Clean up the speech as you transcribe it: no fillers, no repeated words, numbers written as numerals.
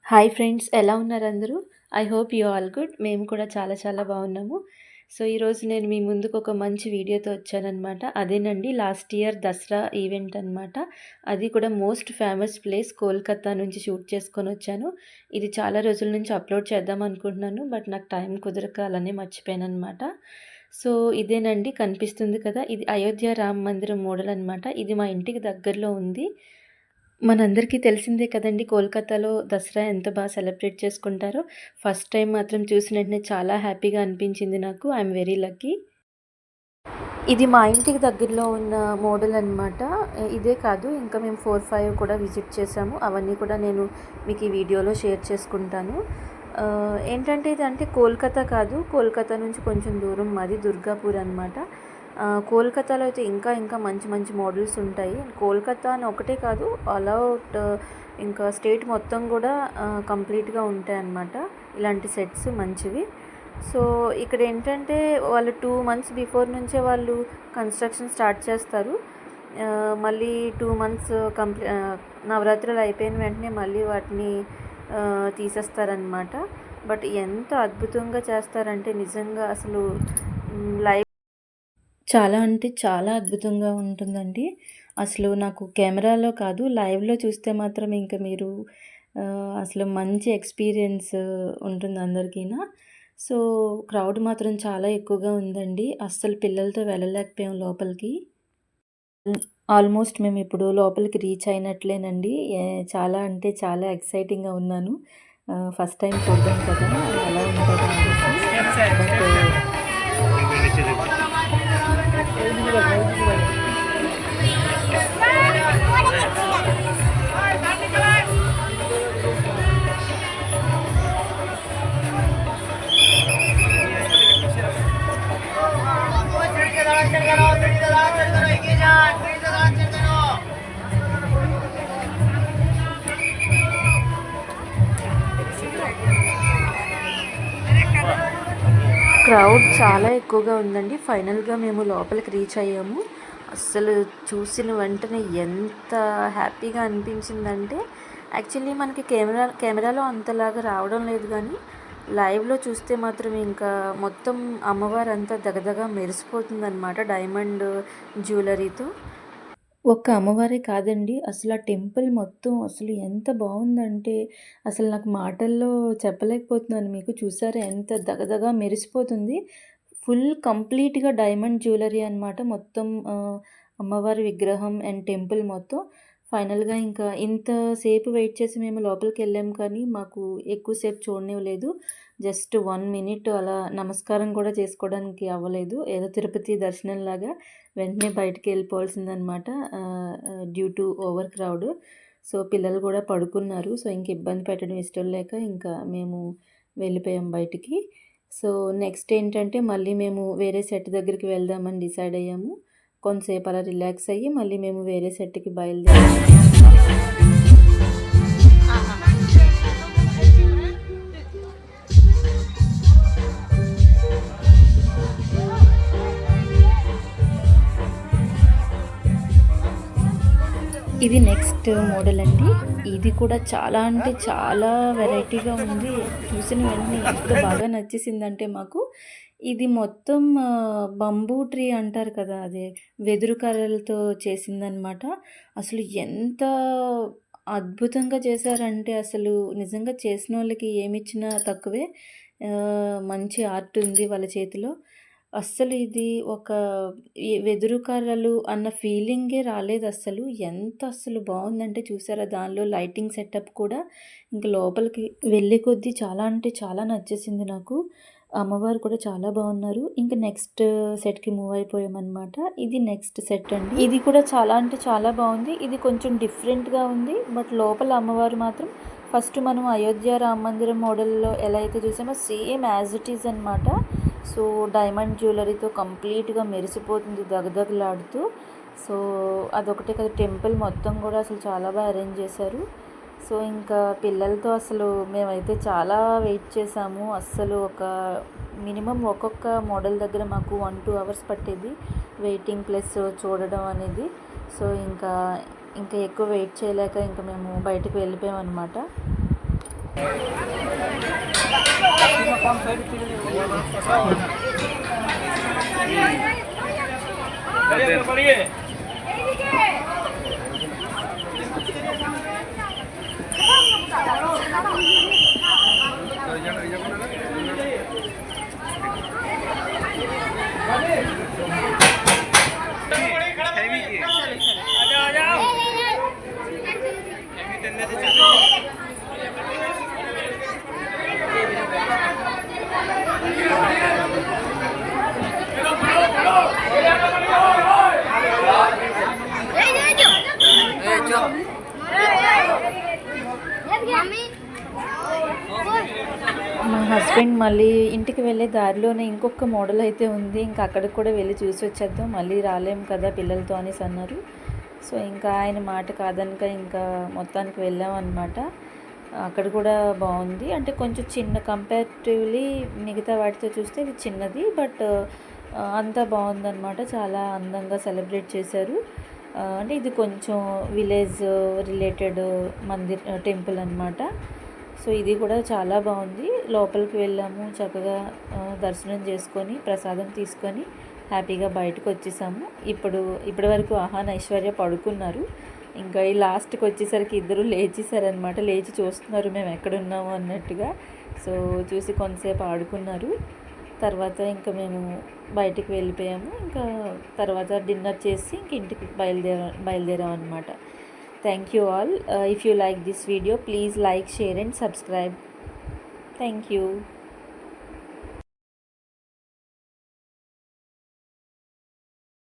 Hi friends, ఎలా ఉన్నారు అందరూ? I hope you all good. మేము కూడా చాలా చాలా బాగున్నాము. సో, ఈరోజు నేను మీ ముందుకు ఒక మంచి వీడియోతో వచ్చాననమాట. అదేనండి లాస్ట్ ఇయర్ దసరా ఈవెంట్ అనమాట. అది కూడా మోస్ట్ ఫేమస్ ప్లేస్ కోల్కతా నుంచి షూట్ చేసుకొని వచ్చాను. ఇది చాలా రోజుల నుంచి అప్లోడ్ చేద్దాం అనుకుంటున్నాను. బట్ నాకు టైం కుదరక అలానే మర్చిపోయానమాట. సో, ఇదేనండి కనిపిస్తుంది కదా, ఇది అయోధ్య రామ మందిరం మోడల్ అనమాట. ఇది మా ఇంటికి దగ్గరలో ఉంది. మనందరికీ తెలిసిందే కదండీ, కోల్కతాలో దసరా ఎంత బాగా సెలబ్రేట్ చేసుకుంటారో. ఫస్ట్ టైం మాత్రం చూసిన వెంటనే చాలా హ్యాపీగా అనిపించింది నాకు. I'm very lucky. ఇది మా ఇంటికి దగ్గరలో ఉన్న మోడల్ అనమాట. ఇదే కాదు, ఇంకా మేము 4, 5 కూడా విజిట్ చేసాము. అవన్నీ కూడా నేను మీకు ఈ వీడియోలో షేర్ చేసుకుంటాను. ఏంటంటే ఇది అంటే కోల్కతా కాదు, కోల్కతా నుంచి కొంచెం దూరం మాది దుర్గాపూర్ అనమాట. కోల్కతాలో అయితే ఇంకా ఇంకా మంచి మంచి మోడల్స్ ఉంటాయి. కోల్కతా అని ఒకటే కాదు, ఆల్ అవుట్ ఇంకా స్టేట్ మొత్తం కూడా కంప్లీట్గా ఉంటాయి అన్నమాట ఇలాంటి సెట్స్ మంచివి. సో ఇక్కడ ఏంటంటే వాళ్ళు 2 మంత్స్ బిఫోర్ నుంచే వాళ్ళు కన్స్ట్రక్షన్ స్టార్ట్ చేస్తారు. మళ్ళీ 2 మంత్స్ నవరాత్రులు అయిపోయిన వెంటనే మళ్ళీ వాటిని తీసేస్తారనమాట. బట్ ఎంత అద్భుతంగా చేస్తారంటే నిజంగా అసలు లైవ్ చాలా అంటే చాలా అద్భుతంగా ఉంటుందండి. అసలు నాకు కెమెరాలో కాదు, లైవ్‌లో చూస్తే మాత్రం ఇంక మీరు అసలు మంచి ఎక్స్‌పీరియన్స్ ఉంటుంది అందరికీన. సో, క్రౌడ్ మాత్రం చాలా ఎక్కువగా ఉందండి. అస్సలు పిల్లలతో వెళ్ళలేకపోయాం లోపలికి. ఆల్మోస్ట్ మేమిప్పుడు లోపలికి రీచ్ అయినట్లేనండి. చాలా అంటే చాలా ఎక్సైటింగ్‌గా ఉన్నాను. ఫస్ట్ టైం చూడ్డం కదా, ఎలా ఉంటదో అనేసి. క్రౌడ్ చాలా ఎక్కువగా ఉందండి. ఫైనల్గా మేము లోపలికి రీచ్ అయ్యాము. అస్సలు చూసిన వెంటనే ఎంత హ్యాపీగా అనిపించిందంటే, యాక్చువల్లీ మనకి కెమెరాలో అంతలాగా రావడం లేదు, కానీ లైవ్లో చూస్తే మాత్రం ఇంకా మొత్తం అమ్మవారు అంతా దగదగా మెరిసిపోతుందన్నమాట డైమండ్ జ్యువెలరీతో. ఒక్క అమ్మవారే కాదండి, అసలు ఆ టెంపుల్ మొత్తం అసలు ఎంత బాగుందంటే అసలు నాకు మాటల్లో చెప్పలేకపోతున్నాను మీకు. చూసారా ఎంత దగదగా మెరిసిపోతుంది. ఫుల్ కంప్లీట్గా డైమండ్ జ్యువెలరీ అనమాట మొత్తం. అమ్మవారి విగ్రహం అండ్ టెంపుల్ మొత్తం. ఫైనల్గా ఇంకా ఇంతసేపు వెయిట్ చేసి మేము లోపలికి వెళ్ళాము, కానీ మాకు ఎక్కువసేపు చూడనివ్వలేదు. జస్ట్ 1 మినిట్ అలా నమస్కారం కూడా చేసుకోవడానికి అవ్వలేదు. ఏదో తిరుపతి దర్శనంలాగా వెంటనే బయటికి వెళ్ళిపోవాల్సిందనమాట, due to over crowd. So పిల్లలు కూడా పడుకున్నారు. సో ఇంక ఇబ్బంది పెట్టడం ఇష్టం లేక ఇంకా మేము వెళ్ళిపోయాం బయటికి. సో నెక్స్ట్ ఏంటంటే మళ్ళీ మేము వేరే సెట్ దగ్గరికి వెళ్దామని డిసైడ్ అయ్యాము. కొంతసేపు అలా రిలాక్స్ అయ్యి మళ్ళీ మేము వేరే సెట్కి బయలుదేరాము. ఇది నెక్స్ట్ మోడల్ అండి. ఇది కూడా చాలా అంటే చాలా వెరైటీగా ఉంది. చూసిన వెంటనే ఎంత బాగా నచ్చేసిందంటే మాకు, ఇది మొత్తం బంబూ ట్రీ అంటారు కదా, అదే వెదురు కర్రలతో చేసిందనమాట. అసలు ఎంత అద్భుతంగా చేశారంటే అసలు నిజంగా చేసిన వాళ్ళకి ఏమిచ్చినా తక్కువే. మంచి ఆర్ట్ ఉంది వాళ్ళ చేతిలో. అస్సలు ఇది ఒక వెదురు కర్రలు అన్న ఫీలింగే రాలేదస్సలు. ఎంత అస్సలు బావుందంటే చూసారా, దానిలో లైటింగ్ సెటప్ కూడా ఇంక లోపలికి వెళ్ళే కొద్దీ చాలా అంటే చాలా నచ్చేసింది నాకు. అమ్మవారు కూడా చాలా బాగున్నారు. ఇంక నెక్స్ట్ సెట్‌కి మూవ్ అయిపోయామన్నమాట. ఇది నెక్స్ట్ సెట్ అండి. ఇది కూడా చాలా అంటే చాలా బాగుంది. ఇది కొంచెం డిఫరెంట్‌గా ఉంది. బట్ లోపల అమ్మవారు మాత్రం ఫస్ట్ మనం అయోధ్య రామ మందిరం మోడల్‌లో ఎలా అయితే చూసామో సేమ్ యాజ్ ఇట్ ఈజ్ అనమాట. సో డైమండ్ జ్యువెలరీతో కంప్లీట్గా మెరిసిపోతుంది దగదగలాడుతూ. సో అదొకటే కదా, టెంపుల్ మొత్తం కూడా అసలు చాలా బాగా అరేంజ్ చేశారు. సో ఇంకా పిల్లలతో అసలు మేమైతే చాలా వెయిట్ చేసాము. అస్సలు ఒక మినిమం ఒక్కొక్క మోడల్ దగ్గర మాకు 1-2 అవర్స్ పట్టేది వెయిటింగ్ ప్లస్ చూడడం అనేది. సో ఇంకా ఎక్కువ వెయిట్ చేయలేక ఇంకా మేము బయటకు వెళ్ళిపోయాం అనమాట. మా హస్బెండ్ మళ్ళీ ఇంటికి వెళ్ళే దారిలోనే ఇంకొక మోడల్ అయితే ఉంది, ఇంకా అక్కడికి కూడా వెళ్ళి చూసి వచ్చేద్దాం, మళ్ళీ రాలేం కదా పిల్లలతో అనేసి అన్నారు. సో ఇంకా ఆయన మాట కాదనక ఇంకా మొత్తానికి వెళ్ళామన్నమాట. అక్కడ కూడా బాగుంది, అంటే కొంచెం చిన్న కంపారిటివ్లీ మిగతా వాటితో చూస్తే ఇది చిన్నది, బట్ అంతా బాగుందన్నమాట. చాలా అందంగా సెలబ్రేట్ చేశారు. అంటే ఇది కొంచెం విలేజ్ రిలేటెడ్ టెంపుల్ అన్నమాట. సో ఇది కూడా చాలా బాగుంది. లోపలికి వెళ్ళాము, చక్కగా దర్శనం చేసుకొని ప్రసాదం తీసుకొని హ్యాపీగా బయటకు వచ్చేసాము. ఇప్పటి వరకు ఆహాన్ ఐశ్వర్య పడుకున్నారు. ఇంకా ఈ లాస్ట్కి వచ్చేసరికి ఇద్దరు లేచేసారనమాట. లేచి చూస్తున్నారు మేము ఎక్కడున్నాము అన్నట్టుగా. సో చూసి కొంతసేపు ఆడుకున్నారు. తర్వాత ఇంకా మేము బయటికి వెళ్ళిపోయాము. ఇంకా తర్వాత డిన్నర్ చేసి ఇంక ఇంటికి బయలుదేరాం అనమాట. Thank you all. If you like this video, please like, share and subscribe. Thank you.